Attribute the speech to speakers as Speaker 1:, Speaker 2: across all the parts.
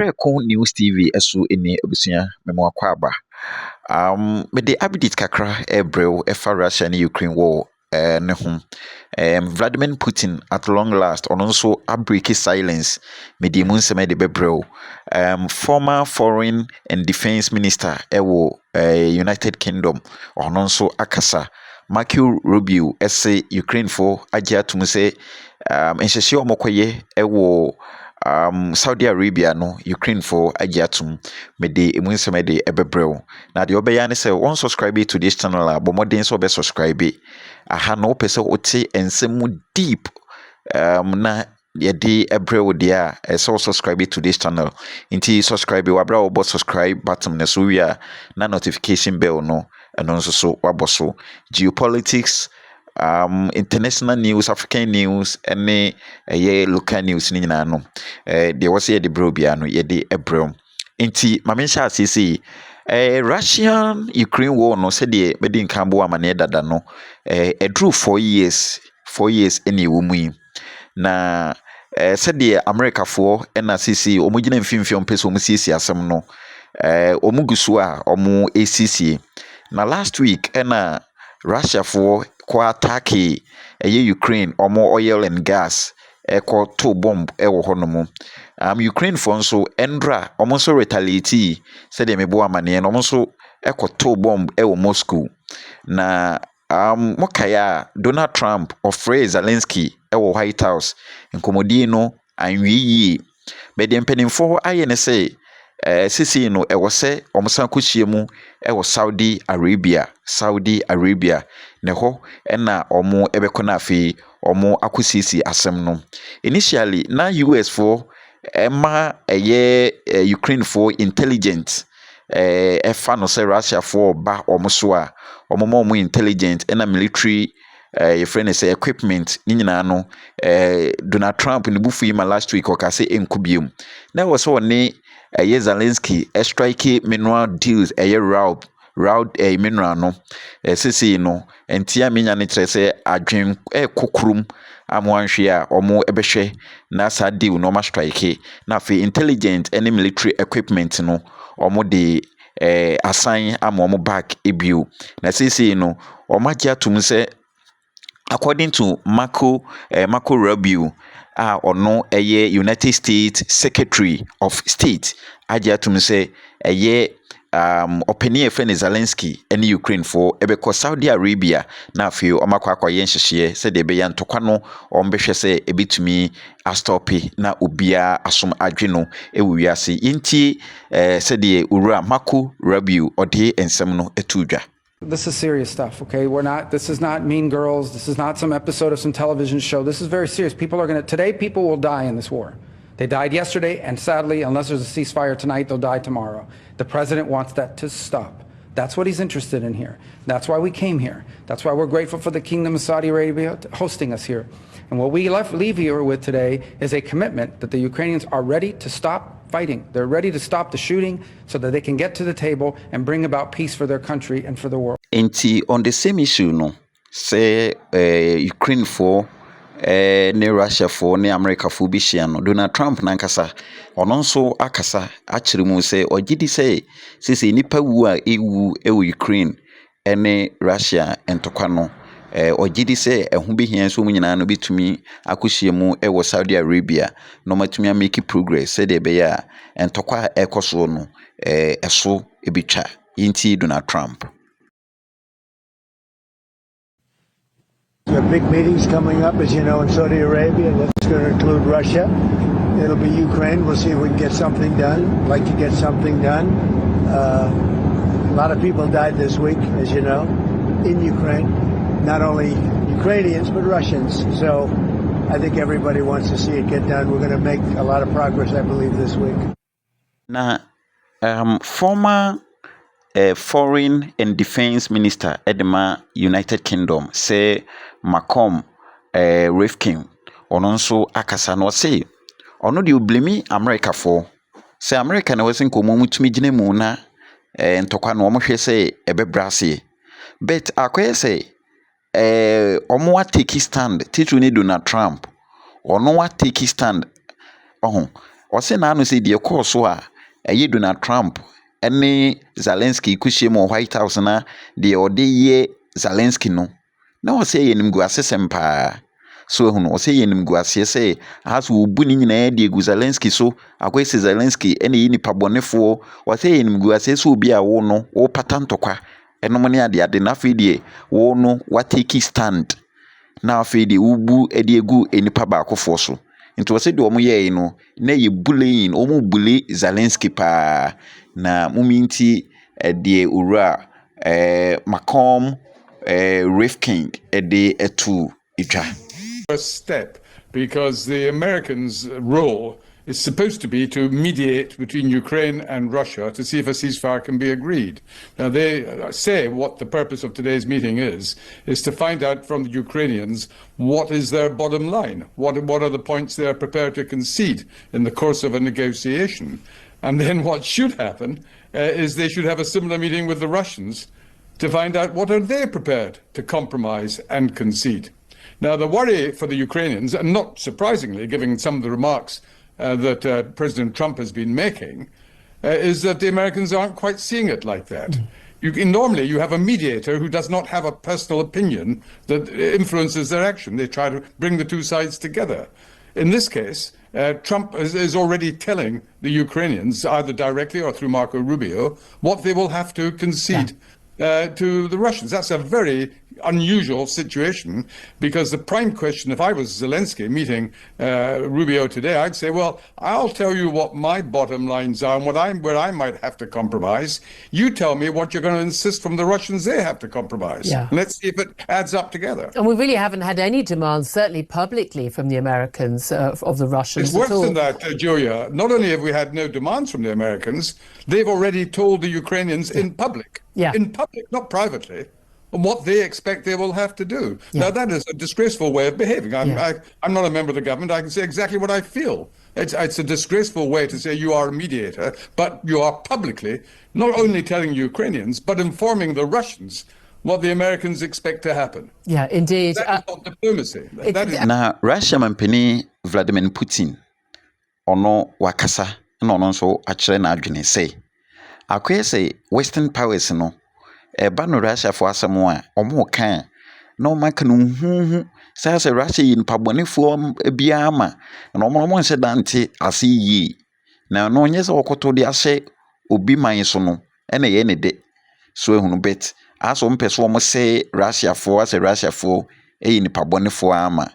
Speaker 1: Preko News TV eso eni abusua memo akwaba. Me de update kakra ebrel efa Russia and Ukraine war ne ho. Vladimir Putin at long last on also a breaky silence me de mu nsɛm de bebrel. Former foreign and defense minister ewo United Kingdom on also akasa Marco Rubio ese Ukraine for agye atum sɛ nhyehyɛ omokoye ewo Saudi Arabia no Ukraine for agiatum me de emu nsɛm de ebebrel na de obeya ne sɛ won subscribe to this channel a bomodin so be subscribe aha no pese ote ensɛm mu deep na yɛde ebrel de a ɛsɛ subscribe to this channel nti subscribe wabra wo subscribe button na so wi a na notification bell no ɛno nso so wabɔ so geopolitics international news, African news, any local news ni nyina no. There was the bro bia no ye de ebrel. Enti ma mensha asisi Russian Ukraine war no said the medin kambo amane dada no. Drew 4 years any wumu na said the America for na sisi omugina mfimfi ompeso omusisi asem no. Omugusu a omu ACC na last week na Russia for kwa attack Ukraine omo oil and gas ko to bomb ewo honomo Ukraine for nso endra omo so retaliate said de mebo amane no omo so to bomb ewo Moscow na mokaya Donald Trump ofre Zalensky ewo White House nkomodi no anwi be de mpanimfo aye ne say sisi no ewose omusan kohyia mu ewo Saudi Arabia ne ho na omo ebekona afi omo akosisi asem no initially na US for ema Ukraine for intelligent efa no say Russia for ba omo so a omo intelligent na military your friend say equipment ni nyina no Donald Trump ni bufu yi ma last week o ka say enkubium na wo so ne Zalensky strike mineral deals route mineral no sisi no entia menya ne kire se adwen kokrum amwanhwe a omo ebehwe na sa deal no ma strike na fe intelligent and military equipment no omo de assign omo back ebio na sisi no omo agya tum se according to Marco Rubio ono United States Secretary of State agya tum se opinion friend Zalensky and Ukraine for ebeko Saudi Arabia na afio omakwa akwaye nhyehyɛ sɛ de be ya ntokwa no ombehwɛ sɛ ebitumi astopi na obia asom adwe no ewu wiase yinti sɛ de owura Marco Rubio ɔde ensɛm no etudwa.
Speaker 2: This is serious stuff, okay? This is not Mean Girls. This is not some episode of some television show. This is very serious. Today people will die in this war. They died yesterday, and sadly, unless there's a ceasefire tonight, they'll die tomorrow. The president wants that to stop. That's what he's interested in here. That's why we came here. That's why we're grateful for the Kingdom of Saudi Arabia hosting us here. And what we leave here with today is a commitment that the Ukrainians are ready to stop fighting. They're ready to stop the shooting so that they can get to the table and bring about peace for their country and for the world.
Speaker 1: And on the same issue, no, say Ukraine for ne Russia for ne America for bishia Donald Trump nankasa ono nso akasa akyere mu se ogidi se sisi nipa wu a ewu Ukraine ne Russia entokwa no ogidi se ehu behia nso mu nyina no bitumi akohyia mu ewo Saudi Arabia no matumi make progress se de be ya entokwa ekoso no eso ebitwa yinti Donald Trump.
Speaker 3: There are big meetings coming up, as you know, in Saudi Arabia. That's going to include Russia. It'll be Ukraine. We'll see if we can get something done. I'd like to get something done. A lot of people died this week, as you know, in Ukraine. Not only Ukrainians, but Russians. So I think everybody wants to see it get done. We're going to make a lot of progress, I believe, this week.
Speaker 1: Now, former foreign and defense minister Edema United Kingdom say Macom Rifkin ononso akasa no say ono de oblemi America for say America na wasin ko mutumi gine mu na ntokwa no omohwe say ebebrase but akoye say omo wa take stand titu ni Donald Trump ono wa take stand ɔse naano sɛ deɛ kɔɔ so a ɛyɛ Donald Trump ɛne Zalensky kɔhyia mu wɔ White House na deɛ ɔde yɛ Zalensky no na ɔsɛ yɛ nimguasesɛm paa so ehunu ɔsɛ yɛ nimguaseɛ sɛ aha so wɔbu ne nyinaa de egu Zalensky so akɔyɛ sɛ Zalensky ɛna yɛ nipa bɔnefoɔ ɔsɛ yɛ nimguaseɛ sɛ obi a wo no wo pata ntɔkwa ɛnom ne ade na afei deɛ wo no watake stand na afei deɛ wobu ɛde egu nipa baakofoɔ so nti ɔsɛ deɛ ɔmo yɛɛ no na yɛ bullying ɔmo bully Zalensky paa na muminti deɛ owura Macomb Rifkin ɛde ɛtu itwa.
Speaker 4: First step, because the Americans' role is supposed to be to mediate between Ukraine and Russia to see if a ceasefire can be agreed. Now, they say what the purpose of today's meeting is to find out from the Ukrainians what is their bottom line, what are the points they are prepared to concede in the course of a negotiation. And then what should happen is they should have a similar meeting with the Russians to find out what are they prepared to compromise and concede. Now, the worry for the Ukrainians, and not surprisingly, given some of the remarks that President Trump has been making, is that the Americans aren't quite seeing it like that. Normally, you have a mediator who does not have a personal opinion that influences their action. They try to bring the two sides together. In this case, Trump is already telling the Ukrainians, either directly or through Marco Rubio, what they will have to concede to the Russians. That's a very unusual situation, because the prime question, if I was Zelensky meeting Rubio today, I'd say, well, I'll tell you what my bottom lines are and where I might have to compromise. You tell me what you're going to insist from the Russians they have to compromise.
Speaker 5: Yeah.
Speaker 4: Let's see if it adds up together.
Speaker 5: And we really haven't had any demands, certainly publicly, from the Americans of the Russians
Speaker 4: It's worse
Speaker 5: at all.
Speaker 4: than that, Julia. Not only have we had no demands from the Americans, they've already told the Ukrainians in public, not privately, on what they expect they will have to do.
Speaker 5: Yeah.
Speaker 4: Now, that is a disgraceful way of behaving. I'm not a member of the government. I can say exactly what I feel. It's a disgraceful way to say you are a mediator, but you are publicly not only telling Ukrainians, but informing the Russians what the Americans expect to happen.
Speaker 5: Yeah, indeed.
Speaker 4: That is not diplomacy. That is
Speaker 1: Na Russia mampani Vladimir Putin ono wakasa na ono nso akyerɛ na adwene sɛ akoyɛ sɛ Western powers no eba no Russia fo asɛm a ɔmo ka na ɔmo aka no huhu sɛ Russia yi mpabɔnefoɔ biara ma na ɔmo nhyɛ dante ase yi na no nyɛ sɛ ɔkɔtɔ de ahyɛ obi man so no ɛna yɛ ne de so ehunu bet aso mpɛ so ɔmo sɛ Russia fo ɛyi mpabɔnefoɔ ama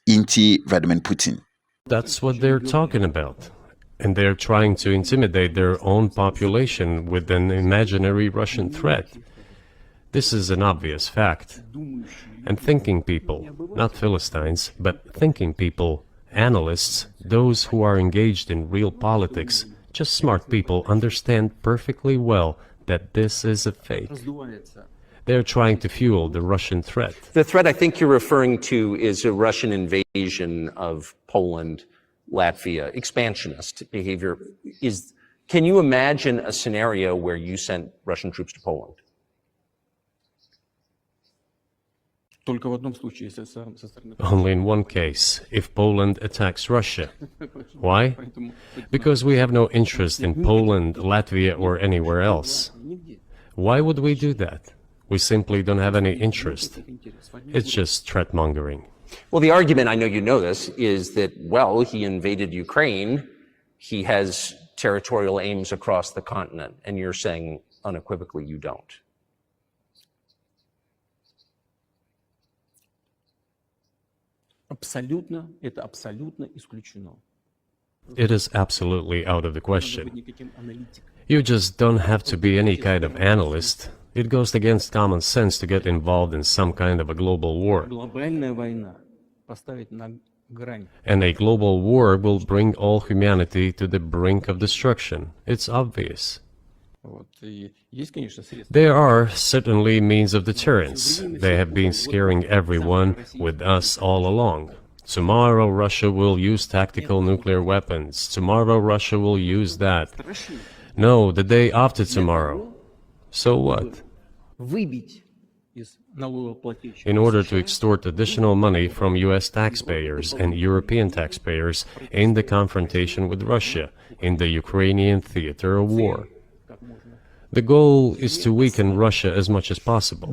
Speaker 1: inti Vladimir Putin.
Speaker 6: That's what they're talking about. And they're trying to intimidate their own population with an imaginary Russian threat. This is an obvious fact. And thinking people, not Philistines, but thinking people, analysts, those who are engaged in real politics, just smart people understand perfectly well that this is a fake. They're trying to fuel the Russian threat.
Speaker 7: The threat I think you're referring to is a Russian invasion of Poland, Latvia, expansionist behavior. Can you imagine a scenario where you sent Russian troops to Poland?
Speaker 6: Only in one case, if Poland attacks Russia. Why? Because we have no interest in Poland, Latvia, or anywhere else. Why would we do that? We simply don't have any interest. It's just threat-mongering.
Speaker 7: Well, the argument, I know you know this, is that, well, he invaded Ukraine. He has territorial aims across the continent. And you're saying unequivocally you don't.
Speaker 6: It is absolutely out of the question. You just don't have to be any kind of analyst. It goes against common sense to get involved in some kind of a global war. And a global war will bring all humanity to the brink of destruction. It's obvious. There are certainly means of deterrence. They have been scaring everyone with us all along. Tomorrow Russia will use tactical nuclear weapons. Tomorrow Russia will use that. No, the day after tomorrow. So what? in order to extort additional money from US taxpayers and European taxpayers in the confrontation with Russia in the Ukrainian theater of war. The goal is to weaken Russia as much as possible.